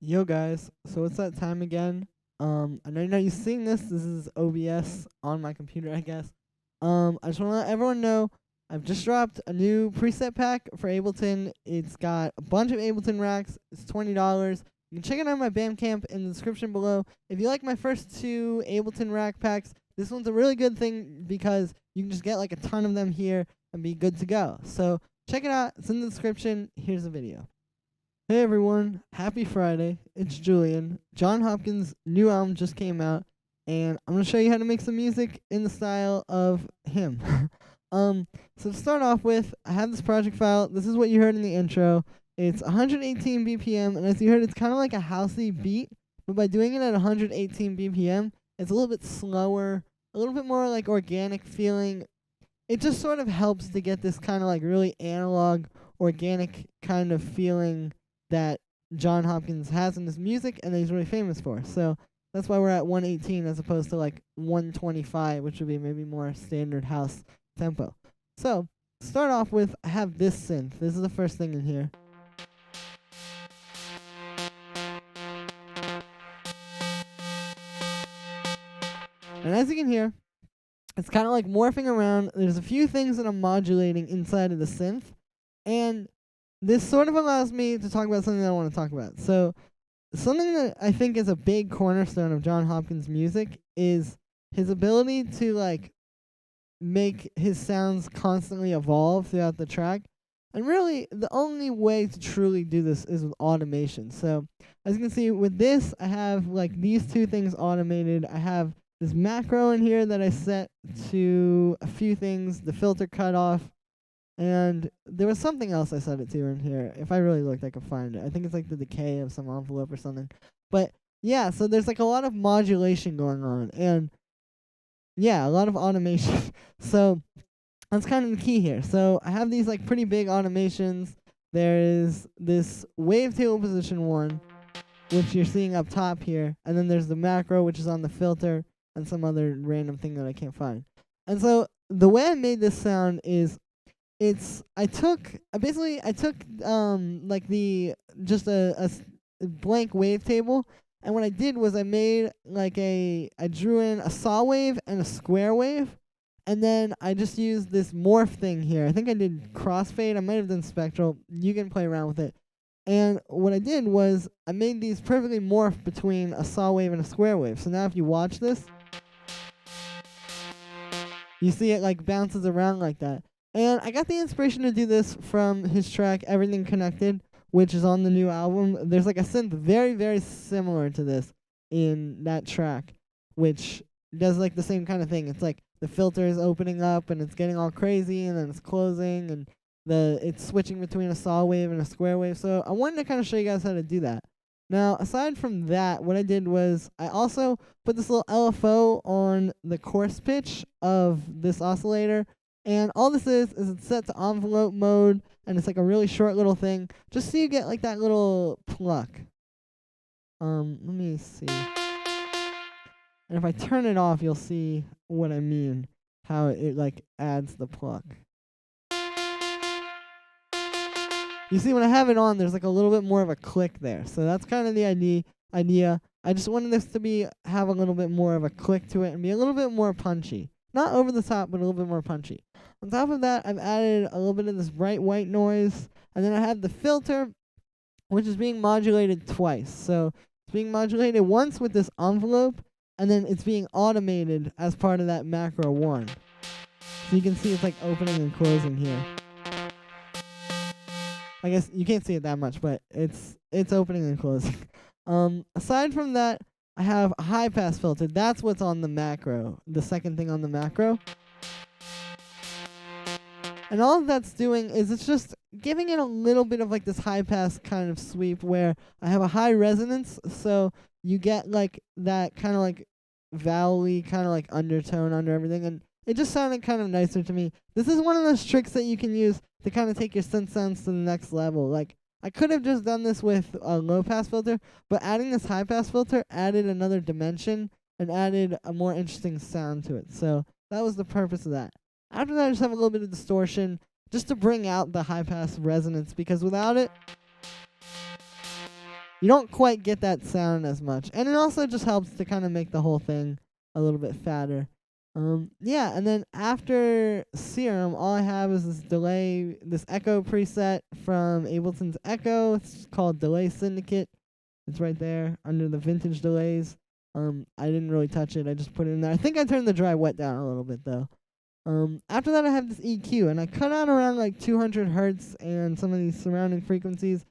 Yo guys, so it's that time again. I know you're not used to seeing this. This is OBS on my computer, I guess. I just want to let everyone know I've just dropped a new preset pack for Ableton. It's got a bunch of Ableton racks. It's $20. You can check it out on my Bandcamp in the description below. If you like my first two Ableton rack packs, this one's a really good thing because you can just get like a ton of them here and be good to go. So check it out. It's in the description. Here's the video. Hey everyone, happy Friday. It's Julian. Jon Hopkins' new album just came out, and I'm going to show you how to make some music in the style of him. So to start off with, I have this project file. This is what you heard in the intro. It's 118 BPM, and as you heard, it's kind of like a housey beat, but by doing it at 118 BPM, it's a little bit slower, a little bit more like organic feeling. It just sort of helps to get this kind of like really analog, organic kind of feeling that Jon Hopkins has in his music and that he's really famous for. So that's why we're at 118 as opposed to like 125, which would be maybe more standard house tempo. So to start off with, I have this synth. This is the first thing in here. And as you can hear, it's kind of like morphing around. There's a few things that I'm modulating inside of the synth, and this sort of allows me to talk about something that I want to talk about. So something that I think is a big cornerstone of Jon Hopkins' music is his ability to like make his sounds constantly evolve throughout the track. And really, the only way to truly do this is with automation. So as you can see with this, I have like these two things automated. I have this macro in here that I set to a few things, the filter cutoff, and there was something else I set it to in here. If I really looked, I could find it. I think it's like the decay of some envelope or something. But yeah, so there's like a lot of modulation going on, and yeah, a lot of automation. So that's kind of the key here. So I have these like pretty big automations. There is this wavetable position 1, which you're seeing up top here, and then there's the macro, which is on the filter, and some other random thing that I can't find. And so the way I made this sound is I took like just a blank wavetable, and what I did was I made like I drew in a saw wave and a square wave, and then I just used this morph thing here. I think I did crossfade. I might have done spectral. You can play around with it. And what I did was I made these perfectly morph between a saw wave and a square wave. So now if you watch this, you see it like bounces around like that. And I got the inspiration to do this from his track Everything Connected, which is on the new album. There's like a synth very, very similar to this in that track, which does like the same kind of thing. It's like the filter is opening up and it's getting all crazy, and then it's closing, and it's switching between a saw wave and a square wave. So I wanted to kind of show you guys how to do that. Now, aside from that, what I did was I also put this little LFO on the coarse pitch of this oscillator. And all this is it's set to envelope mode, and it's like a really short little thing, just so you get like that little pluck. Let me see. And if I turn it off, you'll see what I mean, how it like adds the pluck. You see, when I have it on, there's like a little bit more of a click there. So that's kind of the idea. I just wanted this to have a little bit more of a click to it and be a little bit more punchy. Not over the top, but a little bit more punchy. On top of that, I've added a little bit of this bright white noise. And then I have the filter, which is being modulated twice. So it's being modulated once with this envelope, and then it's being automated as part of that macro 1. So you can see it's like opening and closing here. I guess you can't see it that much, but it's opening and closing. Aside from that, I have a high pass filter. That's what's on the macro, the second thing on the macro. And all that's doing is it's just giving it a little bit of like this high pass kind of sweep where I have a high resonance, so you get like that kind of like vowel-y kind of like undertone under everything, and it just sounded kind of nicer to me. This is one of those tricks that you can use to kind of take your synth sounds to the next level. Like, I could have just done this with a low-pass filter, but adding this high-pass filter added another dimension and added a more interesting sound to it. So that was the purpose of that. After that, I just have a little bit of distortion just to bring out the high-pass resonance, because without it, you don't quite get that sound as much. And it also just helps to kind of make the whole thing a little bit fatter. Yeah, and then after Serum, all I have is this echo preset from Ableton's Echo. It's called Delay Syndicate. It's right there under the vintage delays. I didn't really touch it. I just put it in there. I think I turned the dry wet down a little bit though. After that, I have this EQ, and I cut out around like 200 hertz and some of these surrounding frequencies.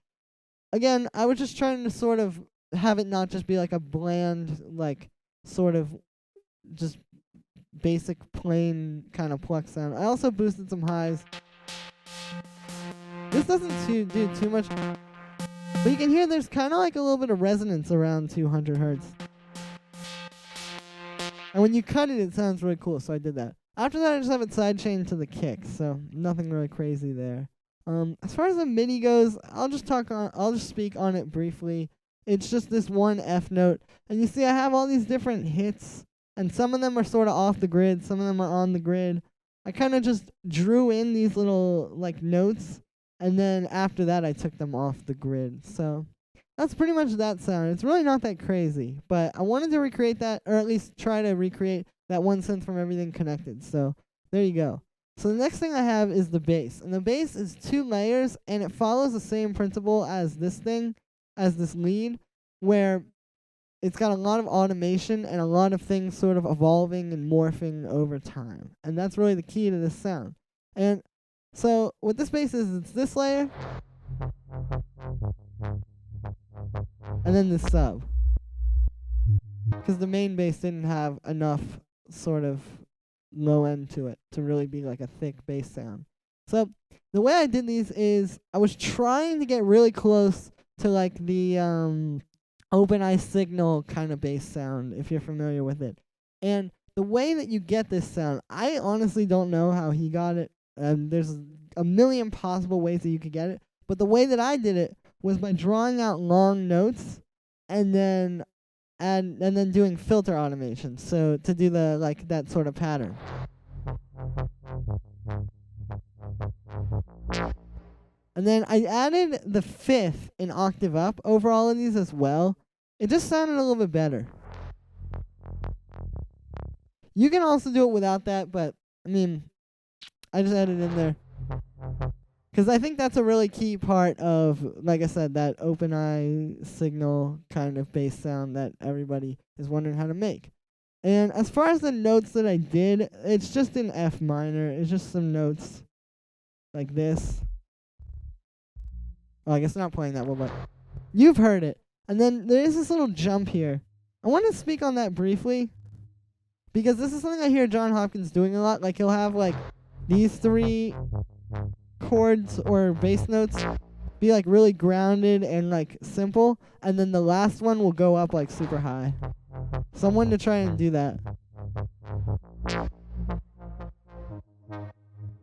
Again, I was just trying to sort of have it not just be like a bland, like sort of just basic plain kind of pluck sound. I also boosted some highs. This doesn't do too much, but you can hear there's kind of like a little bit of resonance around 200 hertz. And when you cut it, it sounds really cool, so I did that. After that, I just have it sidechained to the kick, so nothing really crazy there. As far as the MIDI goes, I'll just speak on it briefly. It's just this one F note, and you see I have all these different hits, and some of them are sort of off the grid, some of them are on the grid. I kind of just drew in these little like notes, and then after that I took them off the grid. So that's pretty much that sound. It's really not that crazy, but I wanted to recreate that, or at least try to recreate that one synth from Everything Connected. So there you go. So the next thing I have is the bass, and the bass is 2 layers, and it follows the same principle as this lead, where it's got a lot of automation and a lot of things sort of evolving and morphing over time. And that's really the key to this sound. And so what this bass is, it's this layer, and then this sub. Because the main bass didn't have enough sort of low end to it to really be like a thick bass sound. So the way I did these is I was trying to get really close to like the open eye signal kind of bass sound, if you're familiar with it. And the way that you get this sound, I honestly don't know how he got it. There's a million possible ways that you could get it, but the way that I did it was by drawing out long notes and then doing filter automation. So to do the like that sort of pattern. And then I added the 5th an octave up over all of these as well. It just sounded a little bit better. You can also do it without that, but I mean, I just added it in there. Because I think that's a really key part of, like I said, that open eye signal kind of bass sound that everybody is wondering how to make. And as far as the notes that I did, it's just in F minor. It's just some notes like this. Oh, I guess I'm not playing that well, but you've heard it. And then there is this little jump here. I want to speak on that briefly, because this is something I hear Jon Hopkins doing a lot. Like, he'll have, like, these 3 chords or bass notes be like really grounded and like simple, and then the last one will go up like super high. So I'm wanting to try and do that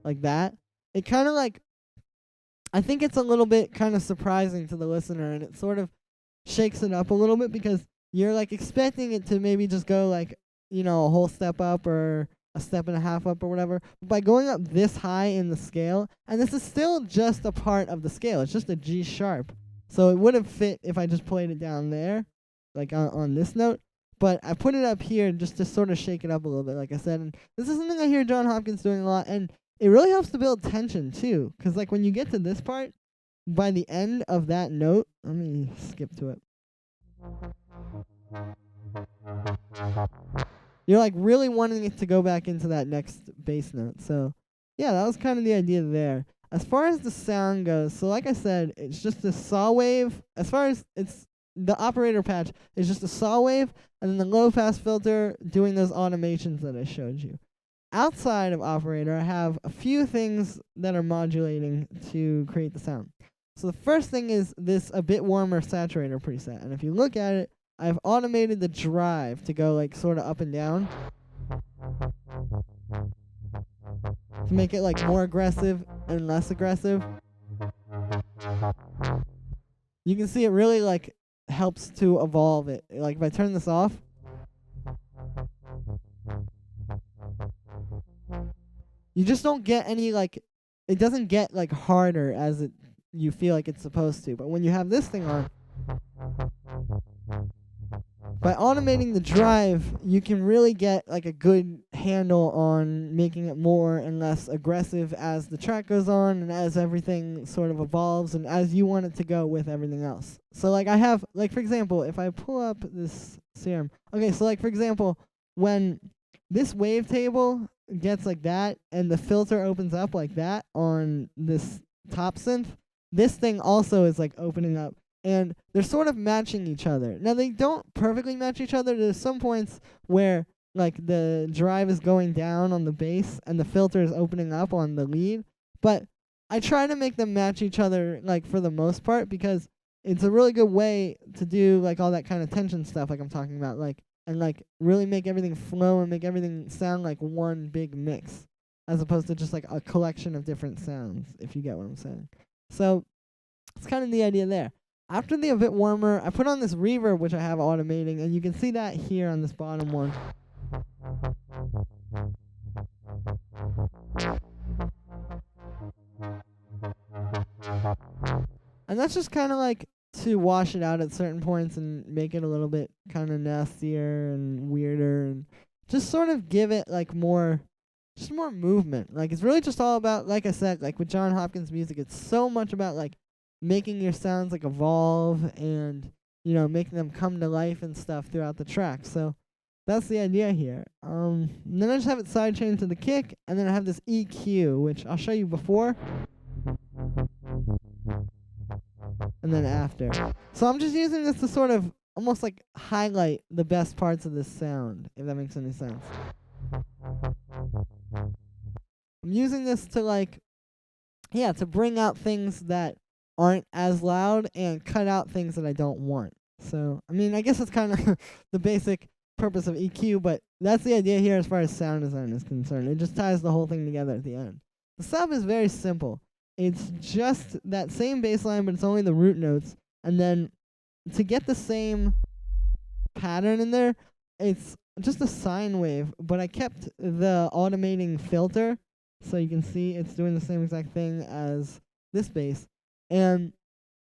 like that. It kind of like, I think it's a little bit kind of surprising to the listener, and it sort of shakes it up a little bit because you're like expecting it to maybe just go like, you know, a whole step up or a step and a half up or whatever. But by going up this high in the scale, and this is still just a part of the scale, it's just a G sharp. So it would have fit if I just played it down there, like on this note. But I put it up here just to sort of shake it up a little bit, like I said. And this is something I hear Jon Hopkins doing a lot, and it really helps to build tension too. Because like when you get to this part, by the end of that note, let me skip to it. You're like really wanting it to go back into that next bass note. So yeah, that was kind of the idea there. As far as the sound goes, so like I said, it's just a saw wave. As far as it's the operator patch is just a saw wave, and then the low pass filter doing those automations that I showed you. Outside of operator, I have a few things that are modulating to create the sound. So the first thing is this a bit warmer saturator preset, and if you look at it, I've automated the drive to go like sort of up and down to make it like more aggressive and less aggressive. You can see it really like helps to evolve it. Like if I turn this off, you just don't get any like, it doesn't get like harder as you feel like it's supposed to. But when you have this thing on, by automating the drive, you can really get like a good handle on making it more and less aggressive as the track goes on and as everything sort of evolves and as you want it to go with everything else. So like I have, like for example, if I pull up this serum, okay, so like for example, when this wavetable gets like that and the filter opens up like that on this top synth, this thing also is like opening up. And they're sort of matching each other. Now, they don't perfectly match each other. There's some points where, like, the drive is going down on the bass and the filter is opening up on the lead. But I try to make them match each other, like, for the most part, because it's a really good way to do, like, all that kind of tension stuff, like I'm talking about, like, and, like, really make everything flow and make everything sound like one big mix, as opposed to just, like, a collection of different sounds, if you get what I'm saying. So, it's kind of the idea there. After the A Bit Warmer, I put on this reverb, which I have automating, and you can see that here on this bottom one. And that's just kind of like to wash it out at certain points and make it a little bit kind of nastier and weirder and just sort of give it like more, just more movement. Like it's really just all about, like I said, like with Jon Hopkins music, it's so much about like making your sounds like evolve and, you know, making them come to life and stuff throughout the track. So that's the idea here. And then I just have it sidechained to the kick, and then I have this EQ, which I'll show you before and then after. So I'm just using this to sort of almost like highlight the best parts of this sound, if that makes any sense. I'm using this to like, yeah, to bring out things that aren't as loud and cut out things that I don't want. So, I mean, I guess it's kind of the basic purpose of EQ, but that's the idea here as far as sound design is concerned. It just ties the whole thing together at the end. The sub is very simple. It's just that same bass line, but it's only the root notes. And then to get the same pattern in there, it's just a sine wave, but I kept the automating filter, so you can see it's doing the same exact thing as this bass. And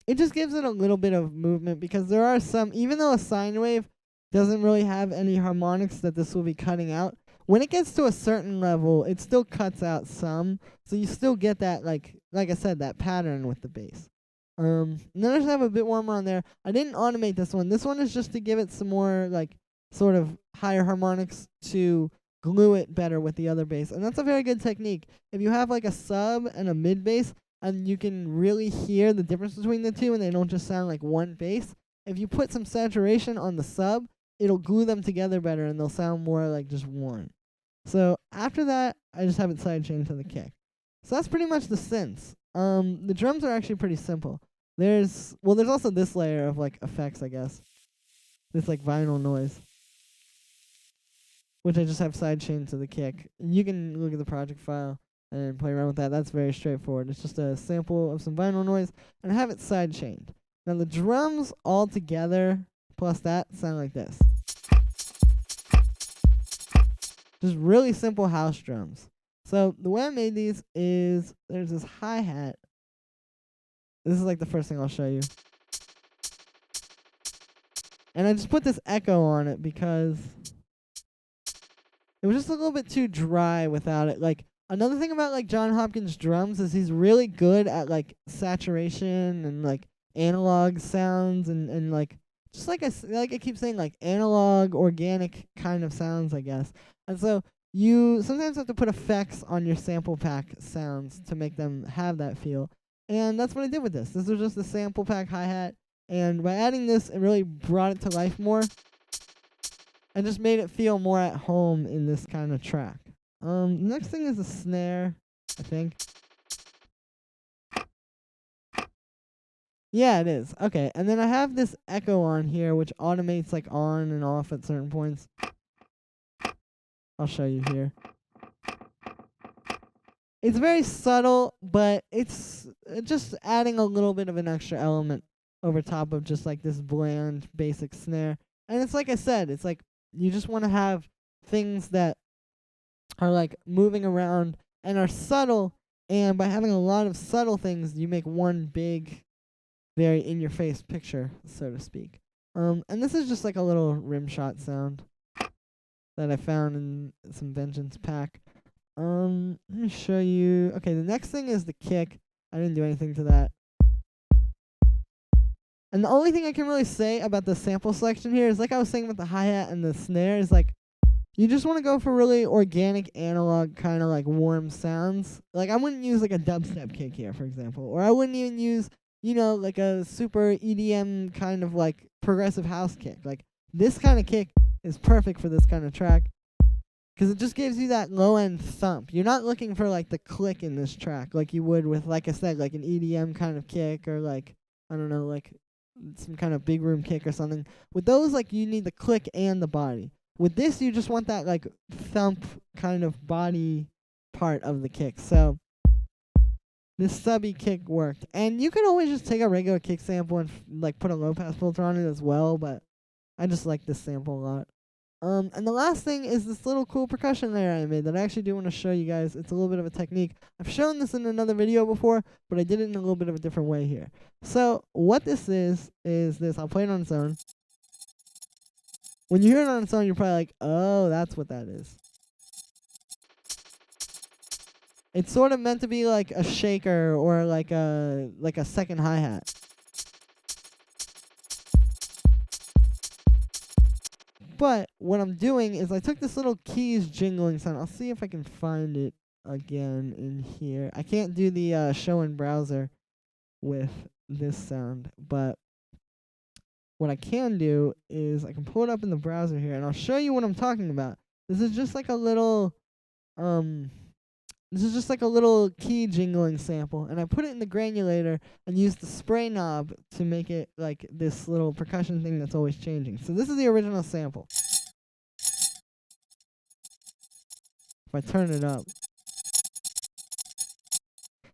it just gives it a little bit of movement because there are some, even though a sine wave doesn't really have any harmonics that this will be cutting out, when it gets to a certain level, it still cuts out some. So you still get that, like I said, that pattern with the bass. And then I just have A Bit Warmer on there. I didn't automate this one. This one is just to give it some more, like, sort of higher harmonics to glue it better with the other bass. And that's a very good technique. If you have, like, a sub and a mid bass, and you can really hear the difference between the two and they don't just sound like one bass, if you put some saturation on the sub, it'll glue them together better and they'll sound more like just one. So after that, I just have it sidechained to the kick. So that's pretty much the synths. The drums are actually pretty simple. There's also this layer of like effects, I guess. This like vinyl noise, which I just have sidechained to the kick. You can look at the project file and play around with that. That's very straightforward. It's just a sample of some vinyl noise, and I have it sidechained. Now the drums all together plus that sound like this. Just really simple house drums. So the way I made these is there's this hi-hat. This is like the first thing I'll show you. And I just put this echo on it because it was just a little bit too dry without it. Like, another thing about like Jon Hopkins drums is he's really good at like saturation and like analog sounds and like just like I keep saying, like analog organic kind of sounds, I guess. And so you sometimes have to put effects on your sample pack sounds to make them have that feel. And that's what I did with this. This was just a sample pack hi-hat, and by adding this, it really brought it to life more and just made it feel more at home in this kind of track. Next thing is a snare, I think. Yeah, it is. Okay, and then I have this echo on here, which automates like on and off at certain points. I'll show you here. It's very subtle, but it's just adding a little bit of an extra element over top of just like this bland basic snare. And it's like I said, it's like you just want to have things that are like moving around and are subtle, and by having a lot of subtle things, you make one big, very in-your-face picture, so to speak. And this is just like a little rim shot sound that I found in some Vengeance pack. Let me show you. Okay, the next thing is the kick. I didn't do anything to that. And the only thing I can really say about the sample selection here is, like I was saying with the hi-hat and the snare, is like, you just want to go for really organic, analog, kind of like warm sounds. Like, I wouldn't use like a dubstep kick here, for example. Or I wouldn't even use, like a super EDM kind of like progressive house kick. Like, this kind of kick is perfect for this kind of track, because it just gives you that low-end thump. You're not looking for like the click in this track like you would with, like I said, like an EDM kind of kick, or like, I don't know, like some kind of big room kick or something. With those, like, you need the click and the body. With this, you just want that like thump kind of body part of the kick. So this subby kick worked. And you can always just take a regular kick sample and like put a low pass filter on it as well, but I just like this sample a lot. And the last thing is this little cool percussion layer I made that I actually do want to show you guys. It's a little bit of a technique. I've shown this in another video before, but I did it in a little bit of a different way here. So what this is this. I'll play it on its own. When you hear it on its own, you're probably like, oh, that's what that is. It's sort of meant to be like a shaker or like a second hi-hat. But what I'm doing is I took this little keys jingling sound. I'll see if I can find it again in here. I can't do the show in browser with this sound, but what I can do is I can pull it up in the browser here, and I'll show you what I'm talking about. This is just like a little key jingling sample, and I put it in the granulator and used the spray knob to make it like this little percussion thing that's always changing. So this is the original sample. If I turn it up.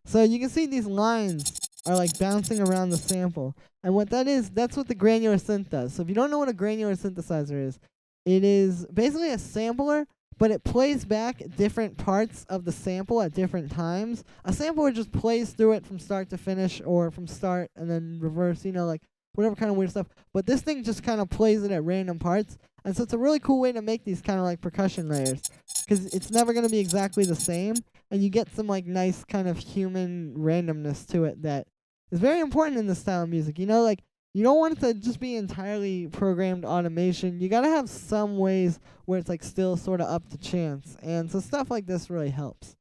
So you can see these lines are like bouncing around the sample. And what that is, that's what the granular synth does. So if you don't know what a granular synthesizer is, it is basically a sampler, but it plays back different parts of the sample at different times. A sampler just plays through it from start to finish, or from start and then reverse, like whatever kind of weird stuff. But this thing just kind of plays it at random parts. And so it's a really cool way to make these kind of like percussion layers, because it's never going to be exactly the same. And you get some like nice kind of human randomness to it that is very important in this style of music. Like, you don't want it to just be entirely programmed automation. You gotta have some ways where it's like still sort of up to chance. And so stuff like this really helps.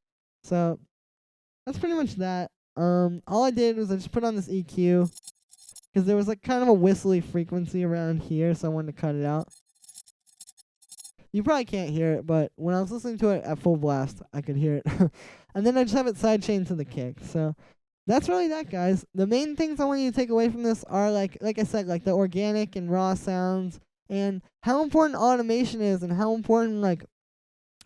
So that's pretty much that. All I did was I just put on this EQ, because there was like kind of a whistly frequency around here, so I wanted to cut it out. You probably can't hear it, but when I was listening to it at full blast, I could hear it. And then I just have it sidechained to the kick. So that's really that, guys. The main things I want you to take away from this are like I said, like the organic and raw sounds, and how important automation is, and how important like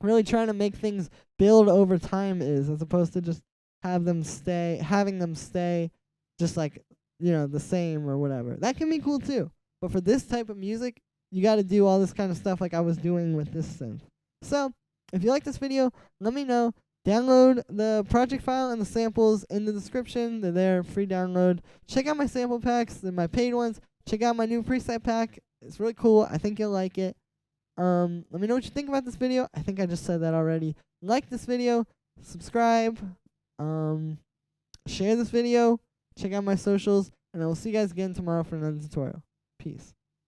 really trying to make things build over time is, as opposed to just having them stay just like, the same or whatever. That can be cool too. But for this type of music, you got to do all this kind of stuff like I was doing with this synth. So if you like this video, let me know. Download the project file and the samples in the description. They're there, free download. Check out my sample packs. They're my paid ones. Check out my new preset pack. It's really cool. I think you'll like it. Let me know what you think about this video. I think I just said that already. Like this video. Subscribe. Share this video. Check out my socials. And I will see you guys again tomorrow for another tutorial. Peace.